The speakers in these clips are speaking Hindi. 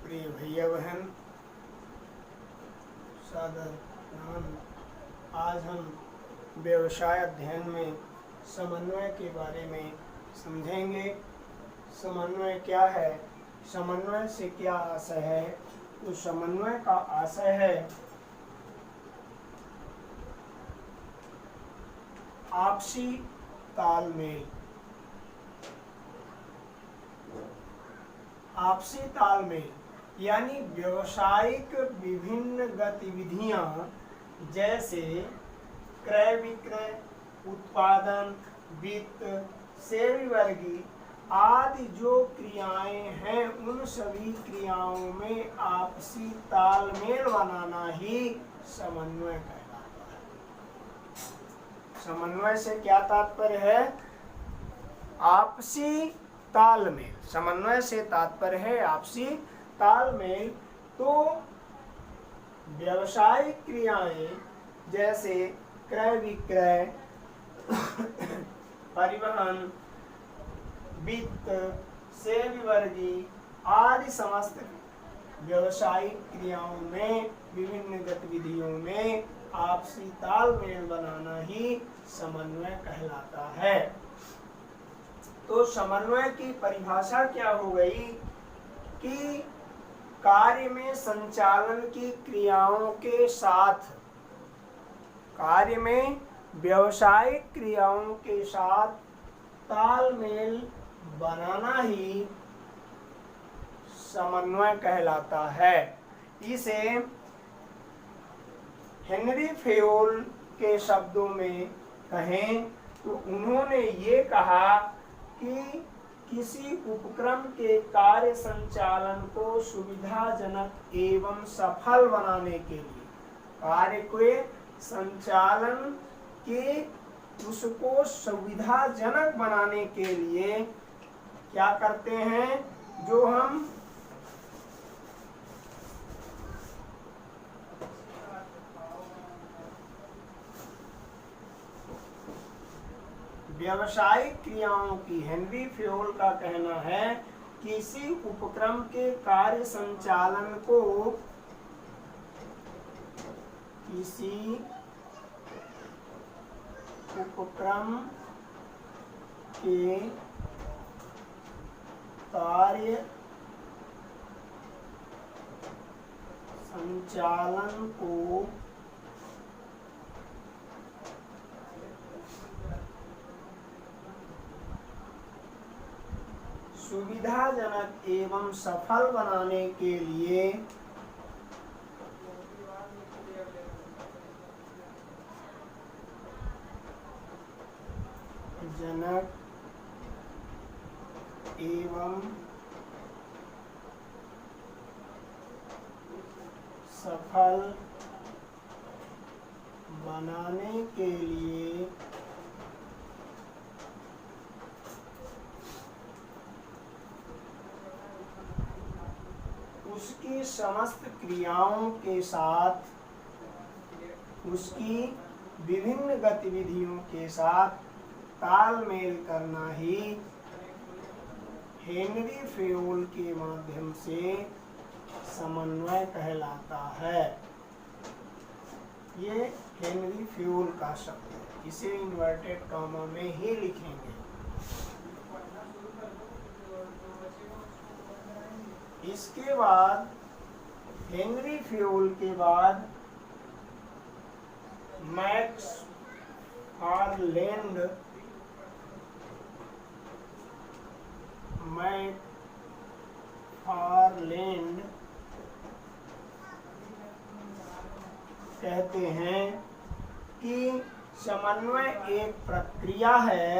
प्रिय भैया बहन, सादर प्रणाम। आज हम व्यवसाय अध्ययन में समन्वय के बारे में समझेंगे। समन्वय क्या है, समन्वय से क्या आशय है। तो समन्वय का आशय है आपसी तालमेल। आपसी तालमेल यानी व्यावसायिक विभिन्न गतिविधियां जैसे क्रय विक्रय, उत्पादन, वित्त, सेवावर्गी आदि जो क्रियाएं हैं, उन सभी क्रियाओं में आपसी तालमेल बनाना ही समन्वय कहलाता है। समन्वय से क्या तात्पर्य है? आपसी तालमेल। समन्वय से तात्पर्य है आपसी तालमेल। तो व्यावसायिक क्रियाएं जैसे क्रय विक्रय, परिवहन, वित्त, सेवावर्गी आदि समस्त व्यावसायिक क्रियाओं में, विभिन्न गतिविधियों में आपसी तालमेल बनाना ही समन्वय कहलाता है। तो समन्वय की परिभाषा क्या हो गई कि कार्य में संचालन की क्रियाओं के साथ, कार्य में व्यावसायिक क्रियाओं के साथ तालमेल बनाना ही समन्वय कहलाता है। इसे हेनरी फेयोल के शब्दों में कहें तो उन्होंने ये कहा कि किसी उपक्रम के कार्य संचालन को सुविधाजनक एवं सफल बनाने के लिए, कार्य के संचालन के उसको सुविधाजनक बनाने के लिए क्या करते हैं, जो हम व्यावसायिक क्रियाओं की, हेनरी फेयोल का कहना है, किसी उपक्रम के कार्य संचालन को, किसी उपक्रम के कार्य संचालन को सुविधाजनक एवं सफल बनाने के लिए जनक एवं सफल बनाने के लिए उसकी समस्त क्रियाओं के साथ, उसकी विभिन्न गतिविधियों के साथ तालमेल करना ही हेनरी फेयोल के माध्यम से समन्वय कहलाता है। ये हेनरी फेयोल का शब्द है, इसे इन्वर्टेड कॉमा में ही लिखेंगे। इसके बाद हेनरी फेयोल के बाद मैक्स फारलैंड कहते हैं कि समन्वय एक प्रक्रिया है।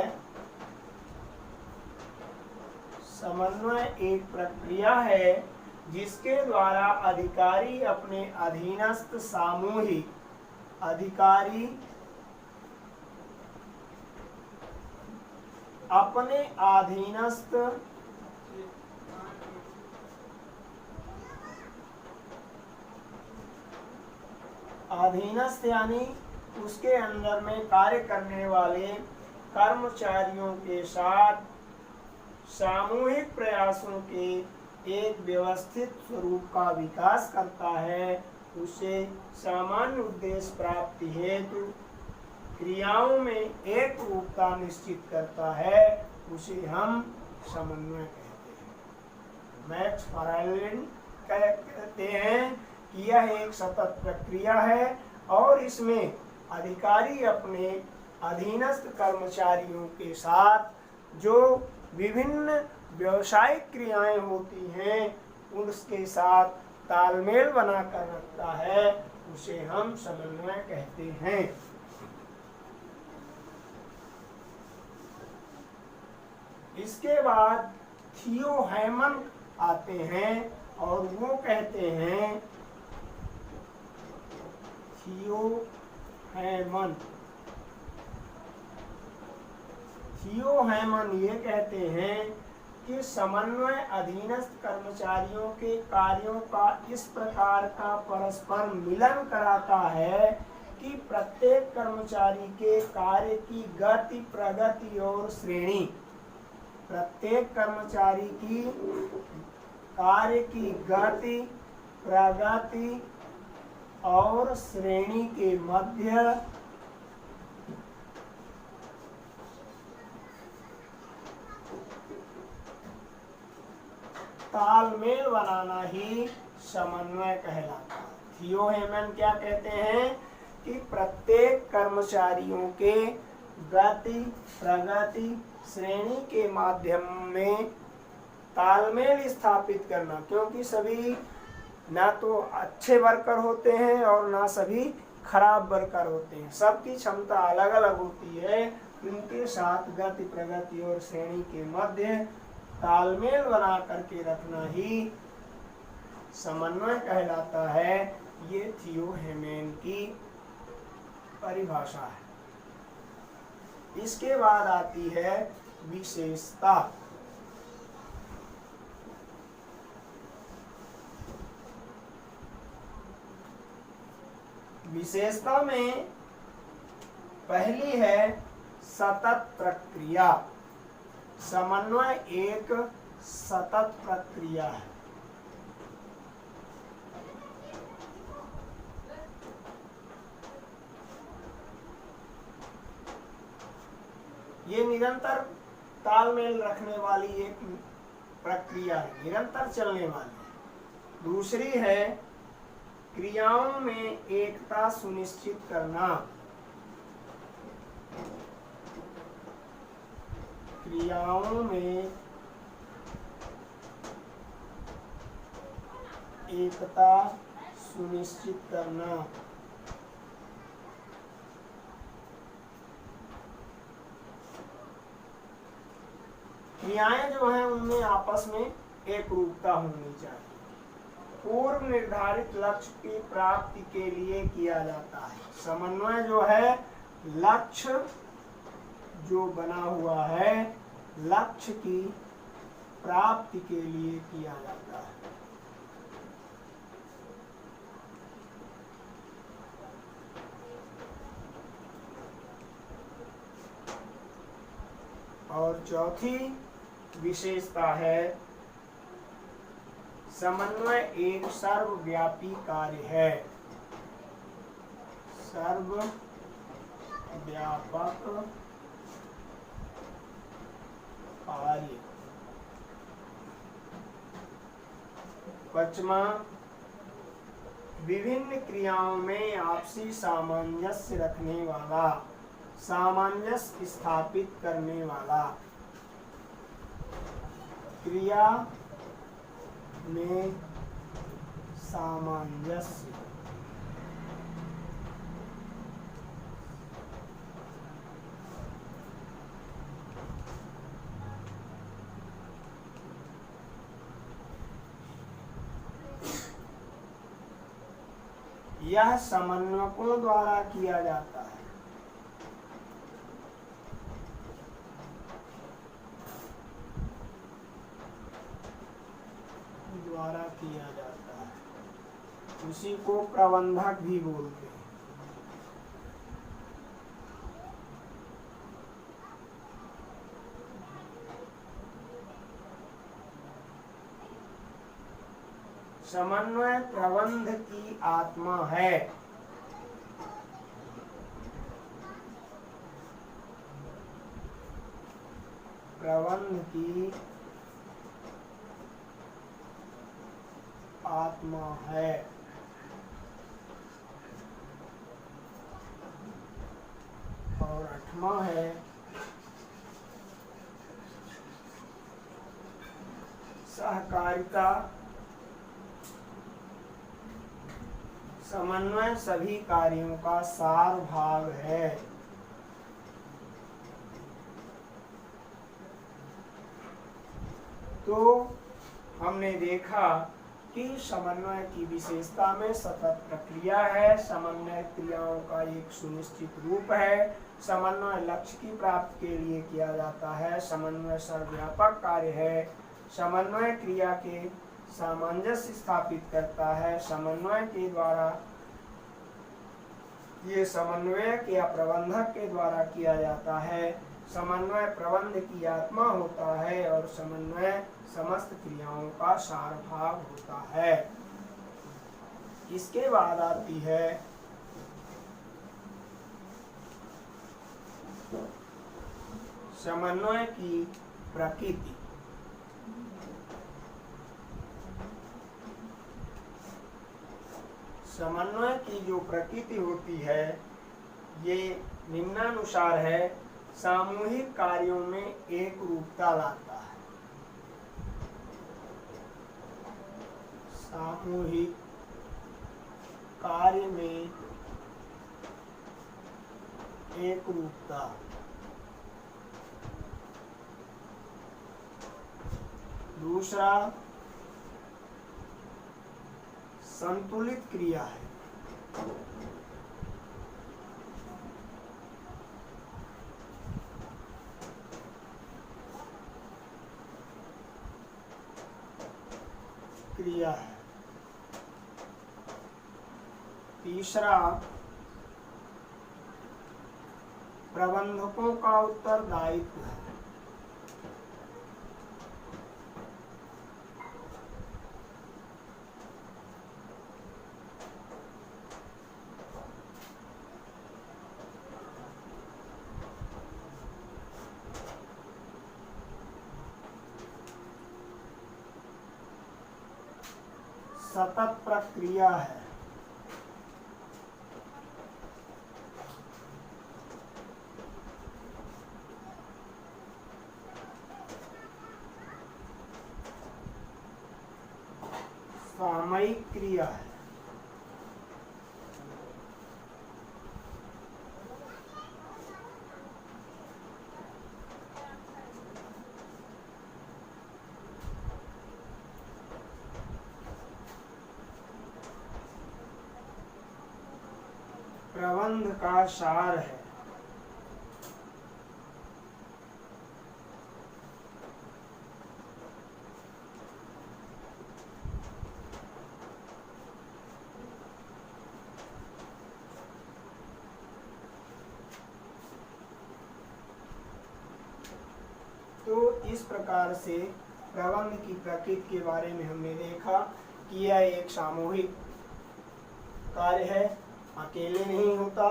समन्वय एक प्रक्रिया है जिसके द्वारा अधिकारी अपने अधीनस्थ सामूहिक, अधिकारी अपने अधीनस्थ यानी उसके अंदर में कार्य करने वाले कर्मचारियों के साथ सामूहिक प्रयासों के एक व्यवस्थित स्वरूप का विकास करता है, उसे सामान्य उद्देश्य प्राप्ति हेतु क्रियाओं में एक रूपता निश्चित करता है, उसे हम समन्वय कहते हैं। मैक्स फॉरेलिन कहते हैं कि यह एक सतत प्रक्रिया है और इसमें अधिकारी अपने अधीनस्थ कर्मचारियों के साथ जो विभिन्न व्यावसायिक क्रियाएं होती हैं उनके साथ तालमेल बनाकर रखता है, उसे हम समन्वय कहते हैं। इसके बाद थियो हैमन आते हैं और वो कहते हैं, थियो हैमन ये कहते हैं कि समन्वय अधीनस्थ कर्मचारियों के कार्यों का इस प्रकार का परस्पर मिलन कराता है कि प्रत्येक कर्मचारी के कार्य की गति, प्रगति और श्रेणी, प्रत्येक कर्मचारी की कार्य की गति, प्रगति और श्रेणी के मध्य तालमेल बनाना ही समन्वय कहलाता है। थियो हैमन क्या कहते हैं कि प्रत्येक कर्मचारियों के गति, प्रगति, श्रेणी के माध्यम में तालमेल स्थापित करना, क्योंकि सभी ना तो अच्छे वर्कर होते हैं और ना सभी खराब वर्कर होते हैं, सबकी क्षमता अलग अलग होती है। उनके साथ गति, प्रगति और श्रेणी के मध्य तालमेल बना करके रखना ही समन्वय कहलाता है। ये थियो हैमन की परिभाषा है। इसके बाद आती है विशेषता। विशेषता में पहली है सतत प्रक्रिया। समन्वय एक सतत प्रक्रिया है। ये निरंतर तालमेल रखने वाली एक प्रक्रिया है, निरंतर चलने वाली। दूसरी है क्रियाओं में एकता सुनिश्चित करना। क्रियाओं में एकता सुनिश्चित करना। क्रियाएं जो हैं उनमें आपस में एक रूपता होनी चाहिए। पूर्व निर्धारित लक्ष्य की प्राप्ति के लिए किया जाता है। समन्वय जो है लक्ष्य जो बना हुआ है, लक्ष्य की प्राप्ति के लिए किया जाता है। और चौथी विशेषता है समन्वय एक सर्वव्यापी कार्य है। सर्वव्यापक कार्य। पांचवा, विभिन्न क्रियाओं में आपसी सामंजस्य रखने वाला, सामंजस्य स्थापित करने वाला। क्रिया में सामंजस्य। यह समन्वयकों द्वारा किया जाता है। द्वारा किया जाता है, उसी को प्रबंधक भी बोलते हैं। समन्वय प्रबंध की आत्मा है। प्रबंध की आत्मा है। और 8वां है सहकारिता। समन्वय सभी कार्यों का सार भाग है। तो हमने देखा कि समन्वय की विशेषता में सतत प्रक्रिया है, समन्वय क्रियाओं का एक सुनिश्चित रूप है, समन्वय लक्ष्य की प्राप्ति के लिए किया जाता है, समन्वय सर्वव्यापक कार्य है, समन्वय क्रिया के सामंजस्य स्थापित करता है, समन्वय के द्वारा ये समन्वयक या प्रबंधक के द्वारा किया जाता है, समन्वय प्रबंध की आत्मा होता है और समन्वय समस्त क्रियाओं का सार भाग होता है। इसके बाद आती है समन्वय की प्रकृति। समन्वय की जो प्रकृति होती है ये निम्नानुसार है। सामूहिक कार्यों में एक रूपता लाता है। सामूहिक कार्य में एक रूपता। दूसरा संतुलित क्रिया है। क्रिया है। तीसरा प्रबंधकों का उत्तरदायित्व है। सतत प्रक्रिया है। सामयिक क्रिया है। प्रबंध का सार है। तो इस प्रकार से प्रबंध की प्रकृति के बारे में हमने देखा कि यह एक सामूहिक कार्य है, अकेले नहीं होता,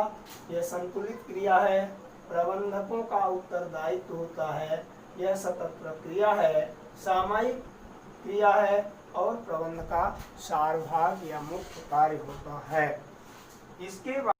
यह संतुलित क्रिया है, प्रबंधकों का उत्तरदायित्व होता है, यह सतत प्रक्रिया है, सामयिक क्रिया है और प्रबंध का सार भाग या मुख्य कार्य होता है। इसके बाद